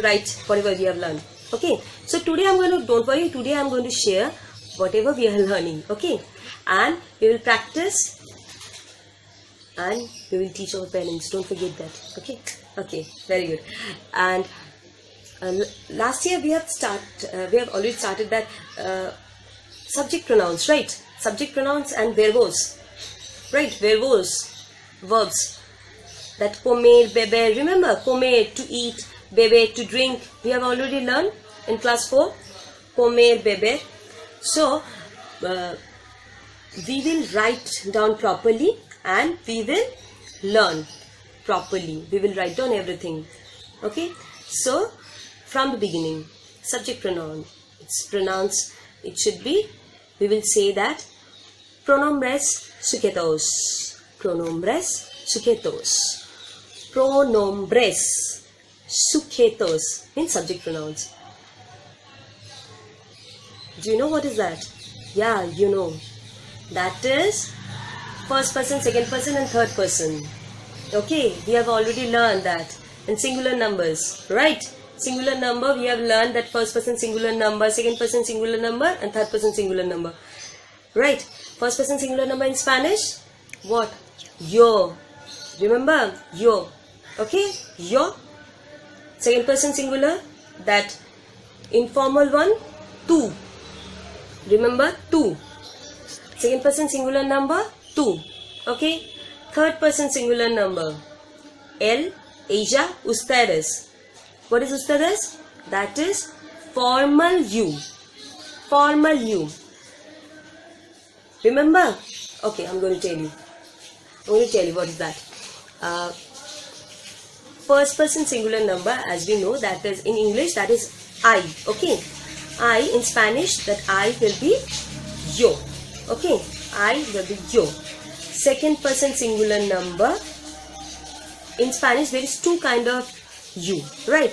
write whatever we have learned. Okay, so today don't worry, today I'm going to share whatever we are learning. Okay, and we will practice and we will teach our parents. Don't forget that. Okay, very good. And last year we have already started that subject pronouns, right? Subject pronouns and verbs, right? Verbs. That comer, beber. Remember, comer to eat, beber to drink. We have already learned in class 4. Comer, beber. So we will write down properly and we will learn properly. We will write down everything. Okay. So from the beginning, subject pronoun. It's pronounced. It should be. We will say that pronombres sujetos. Pronombres sujetos. Pronombres sujetos means subject pronouns. Do you know what is that? Yeah, you know. That is first person, second person and third person. Okay, we have already learned that in singular numbers, right? Singular number, we have learned that first person singular number, second person singular number and third person singular number. Right? First person singular number in Spanish, what? Yo. Remember? Yo. Okay? Yo. Second person singular, that informal one, tú. Remember? Tú. Second person singular number, tú. Okay? Third person singular number, él, ella, ustedes. What is ustedes? That is formal you. Formal you. Remember? Okay, I'm going to tell you. What is that. First person singular number, as we know, that is in English, that is I. Okay. I in Spanish, that I will be yo. Okay. I will be yo. Second person singular number, in Spanish there is two kind of you, right?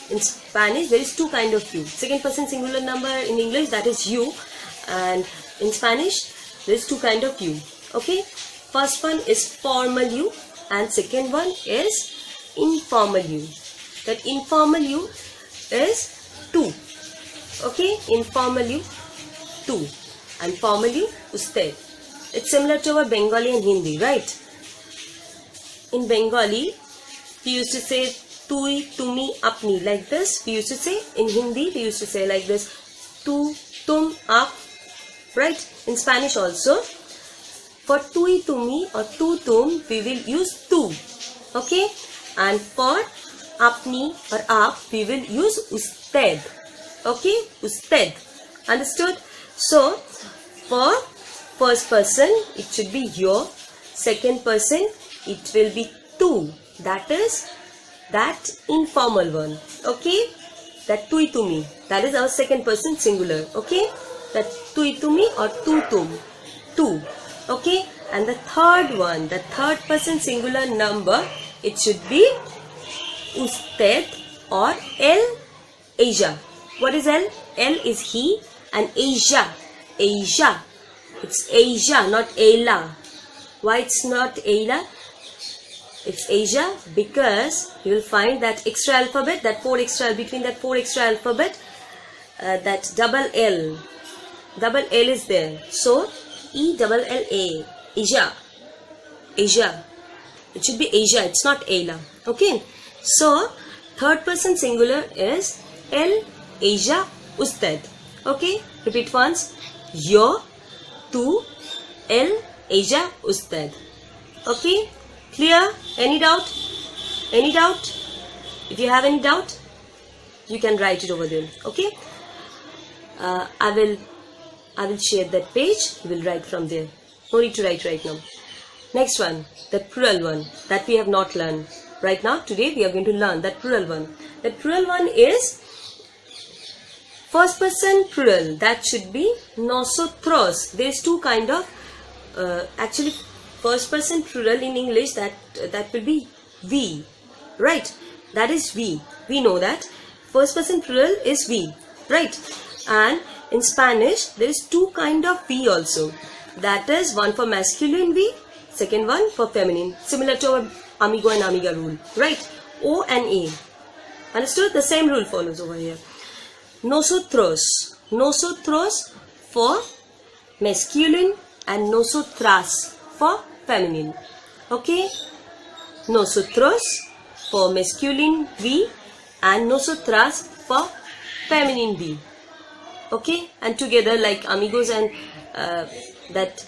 In Spanish there is two kind of you. Second person singular number in English, that is you, and in Spanish there is two kind of you. Okay, first one is formal you and second one is informal you. That informal you is tú. Okay, informal you tú and formal you usted. It's similar to our Bengali and Hindi, right? In Bengali we used to say tui, tumi, apni, like this. We used to say in Hindi, we used to say like this, tu, tum, ap, right? In Spanish also, for tui, tumi or tu, tum, we will use tu, okay? And for apni or ap, we will use usted, okay? Usted, understood? So, for first person, it should be yo. Second person, it will be tu. That is that informal one. Okay, that tui tumi, that is our second person singular. Okay, that tui tumi or tu tum, tu. Okay, and the third one, the third person singular number, it should be usted or él, ella. What is él? Él is he and ella, ella. It's ella, not ella. Why it's not ella? It's Asia because you will find that extra alphabet, that between that four extra alphabet, that double L is there. So E-double-L-A, Asia, Asia. It should be Asia. It's not Ayla. Okay. So third person singular is El, Asia, usted. Okay. Repeat once. Yo, tu, El, Asia, usted. Okay. Clear? Any doubt? Any doubt? If you have any doubt, you can write it over there. Okay. I will share that page. You will write from there. No need to write right now. Next one, the plural one that we have not learned. Right now, today we are going to learn that plural one. That plural one is first person plural. That should be nosotros. There is two kind of actually. First person plural in English, that will be we, right? That is we. We know that. First person plural is we, right? And in Spanish, there is two kind of we also. That is one for masculine we, second one for feminine. Similar to our amigo and amiga rule, right? O and A. Understood? The same rule follows over here. Nosotros. Nosotros for masculine and nosotras for feminine. Okay? Nosotros for masculine we and nosotras for feminine we. Okay? And together like amigos and that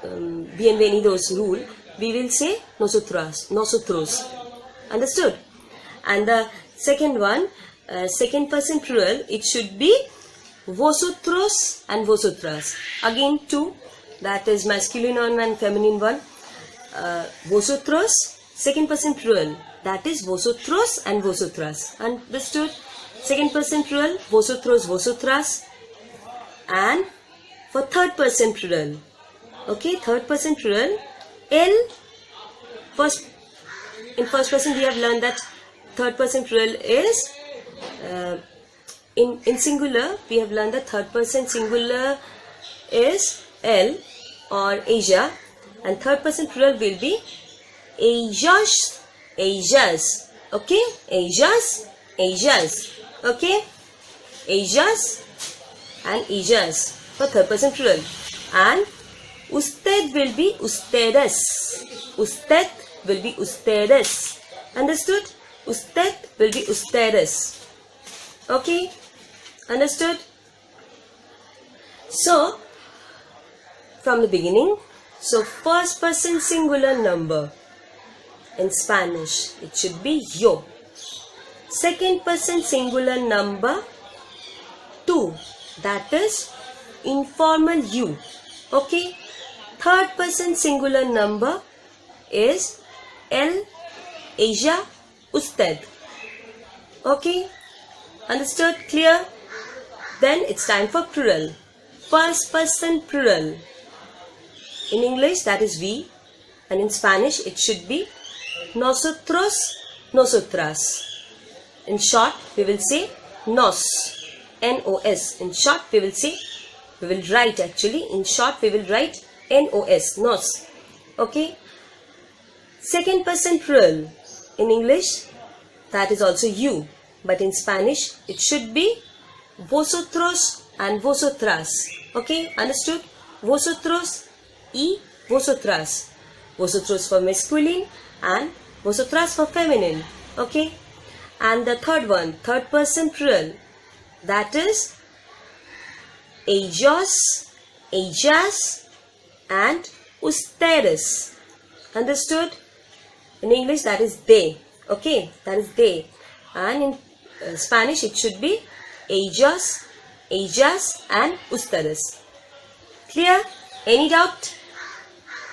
bienvenidos rule, we will say nosotras, nosotros. Understood? And the second one, second person plural, it should be vosotros and vosotras. Again two, that is masculine one and feminine one. Vosotros, second person plural, that is vosotros and vosotras. Understood? Second person plural, vosotros, vosotras. And for third person plural, okay, third person plural, el. In first person we have learned that third person plural is in singular. We have learned that third person singular is el or Asia, and third person plural will be Asias, Asias. Okay, Asias, Asias. Okay, Asias and Asias for third person plural. And usted will be ustedes. Usted will be ustedes. Understood? Usted will be ustedes. Okay? Understood? So, from the beginning, so first person singular number in Spanish, it should be yo. Second person singular number 2, that is informal you. Okay? Third person singular number is el, Asia, usted. Okay? Understood? Clear? Then it's time for plural. First person plural. In English that is we, and in Spanish it should be nosotros, nosotras. In short we will say nos, N-O-S. In short we will say, we will write actually, in short we will write N-O-S, nos. Okay? Second person plural. In English that is also you, but in Spanish it should be vosotros and vosotras. Okay? Understood? Vosotros y vosotras. Vosotros for masculine and vosotras for feminine. Okay? And the third one, third person plural, that is ellos, ellas and ustedes. Understood? In English that is they. Okay? That is they. And in Spanish it should be ellos, ellas and ustedes. Clear? Any doubt?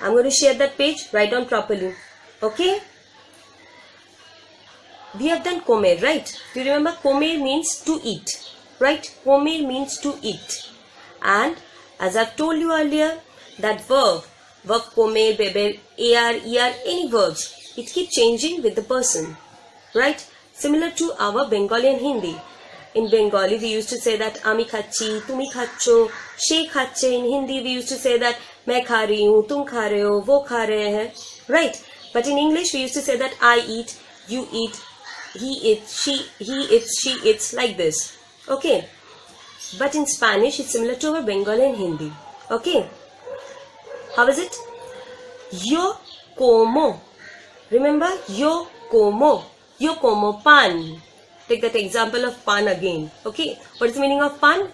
I'm going to share that page. Write down properly. Okay? We have done comer, right? Do you remember comer means to eat, right? Comer means to eat. And as I've told you earlier, that verb comer, beber, er, any verbs, it keeps changing with the person, right? Similar to our Bengali and Hindi. In Bengali we used to say that ami khachi, tumi khacho, she khache. In Hindi we used to say that मैं खा रही हूँ, तुम खा रहे हो, वो खा रहे हैं, right? But in English we used to say that I eat, you eat, he eats, she eats, like this. Okay? But in Spanish it's similar to our Bengali and Hindi. Okay? How is it? Yo como. Remember? Yo como. Yo como pan. Take that example of pan again. Okay? What is the meaning of pan?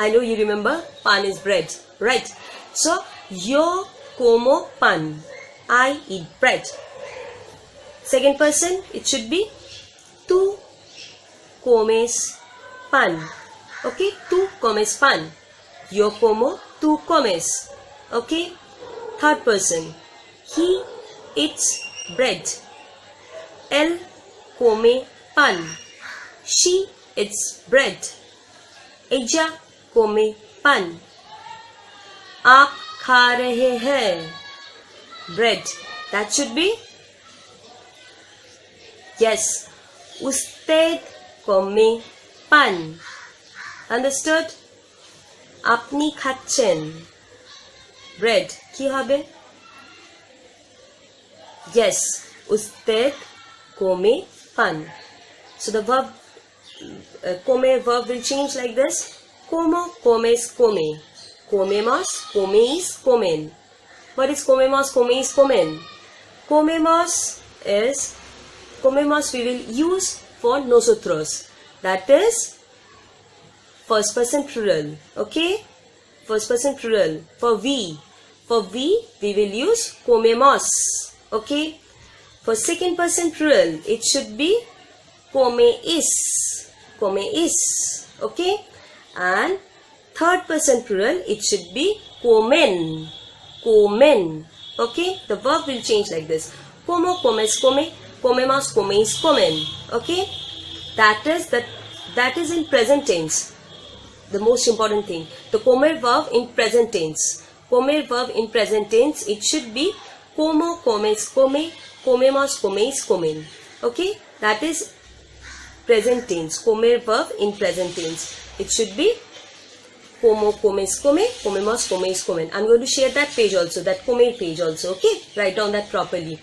I know you remember. Pan is bread. Right? So, yo como pan. I eat bread. Second person, it should be tú comes pan. Okay? Tú comes pan. Yo como, tú comes. Okay? Third person, he eats bread. Él come pan. She eats bread. Ella come pan. आप खा रहे हैं bread. That should be, yes, usted come pan. Understood? আপনি খাচ্ছেন bread. কি হবে? Yes, usted come pan. So the verb, comer verb will change like this. Como, comes, come. Comemos, comeis, comen. What is comemos, comeis, comen? Comemos we will use for nosotros. That is first person plural. Okay? First person plural. For we we will use comemos. Okay? For second person plural, it should be comeis. Comeis. Okay? And third person plural, it should be comen. Comen. Okay? The verb will change like this. Como, comes, come. Comemos, comeis, comen. Okay? That is in present tense. The most important thing. The comer verb in present tense. Comer verb in present tense, it should be como, comes, come. Comemos, comeis, comen. Okay? That is present tense. Comer verb in present tense. It should be como, comes, come. Comemos, comeis, comen. I'm going to share that page also, that comer page also. Okay? Write down that properly.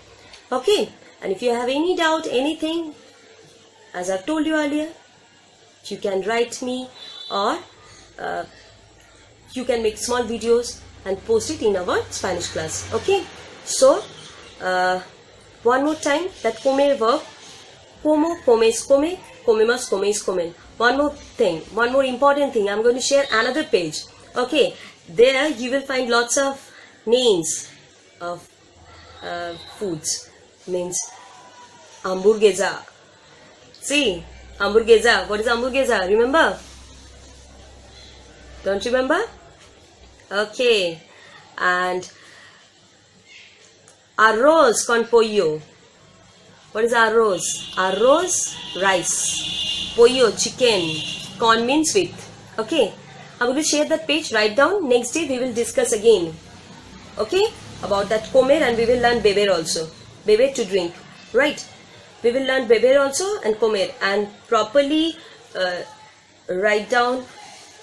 Okay? And if you have any doubt, anything, as I've told you earlier, you can write me, or you can make small videos and post it in our Spanish class. Okay? So, one more time, that comer verb, como, comes, come, comemos, comeis, comen. One more thing, one more important thing, I'm going to share another page. Okay? There you will find lots of names of foods. Means hamburguesa. See, hamburguesa. What is hamburguesa? Remember? Don't you remember? Okay. And arroz con pollo. What is arroz? Arroz, rice. Pollo, chicken. Con means with. Okay. I'm going to share that page. Write down. Next day we will discuss again. Okay? About that comer, and we will learn beber also. Beber, to drink. Right? We will learn beber also and comer, and properly write down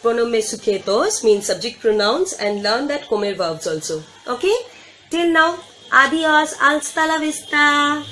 pronomes sujetos, means subject pronouns, and learn that comer verbs also. Okay? Till now, adios, hasta la vista.